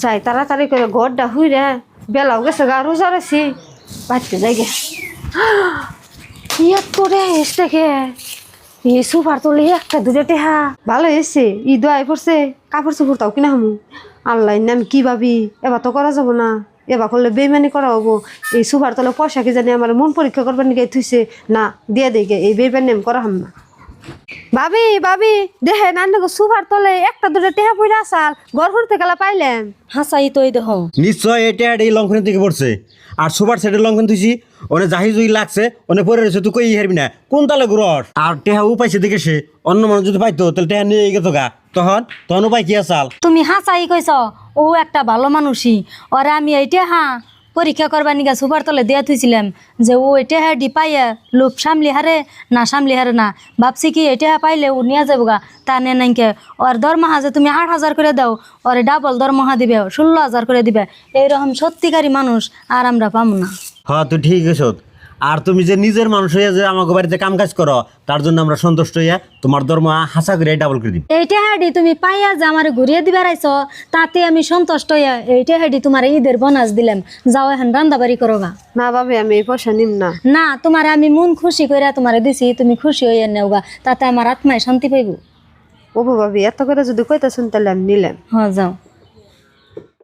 যাই তাড়াতাড়ি করে ঘরটা হুইরে বেলাও গেছে গা রোজার আছি বাড়তে যাই গে ইয়াত করে এসে গে এই সুপার তোলে একটা দুটো টেহা ভালো এসছে ঈদ আই পড়ছে কাপড় চোপড় তাও কিনা হামু আল্লাহ আমি কি ভাবি এবার তো করা যাবো না এবার করলে বেইমানি করা হবো এই সুপার তোলে পয়সা কি জানি আমার মন পরীক্ষা করবার নিকে থুইছে না দিয়ে দেখে এই বেইমানি আমি করা হাম না ভাবি ভাবি দেখে নান্নে সুপার তোলে একটা দুটো টেহা পড়ে আসাল ঘর ঘুরতে গেলা পাইলাম হাসাই তোই দেখ নিশ্চয় এটা এই লঙ্ঘনের থেকে পড়ছে আর সুপার সেটের লঙ্ঘন তুইছি ওনে জাহিজুই লাগছে ওনে পরে রয়েছে তুই কই হারবি না কোন তালে ঘুরস আর টেহা উপাইছে দেখে সে অন্য মানুষ যদি পাইতো তাহলে টেহা নিয়ে গেতো গা তখন উপায় কি আসাল তুমি হাসাই কইছ ও একটা ভালো মানুষই ওরে আমি এইটা পরীক্ষা করবার নিগা সুপার তলে দিয়া থুইছিলাম যে ও এটা ডি পাইয়া লোভ সামলি হারে না ভাবছি কি এটা পাইলে ও নিয়ে যাবো গা তা নে নাইকে ওর দরমাহা যে তুমি 8,000 করে দাও ওরে ডাবল দরমাহা দিবে 16,000 করে দিবে এইরকম সত্যিকারী মানুষ আর আমরা পাবো না। হ্যাঁ তুই ঠিক আছ আর তুমি যে নিজের মানুষ হইয়া যে আমাকে বাড়িতে কাম কাজ করো তার জন্য আমরা সন্তুষ্ট হইয়া তোমার দরমা হাসা করে ডাবল করে দিই। এইটা হাডি তুমি পাইয়া যে আমার ঘুরিয়ে দিবার আইছ তাতে আমি সন্তুষ্ট হইয়া এইটা হাডি তোমার ঈদের বোনাস দিলাম যাও এখন রান্দাবাড়ি করো গা। না ভাবি আমি এই পয়সা নিম না না তোমার আমি মন খুশি করে তোমারে দিছি তুমি খুশি হইয়া নেও গা তাতে আমার আত্মায় শান্তি পাইব। ও ভাবি এত করে যদি কইতাছেন তাহলে আমি নিলাম। হ্যাঁ যাও।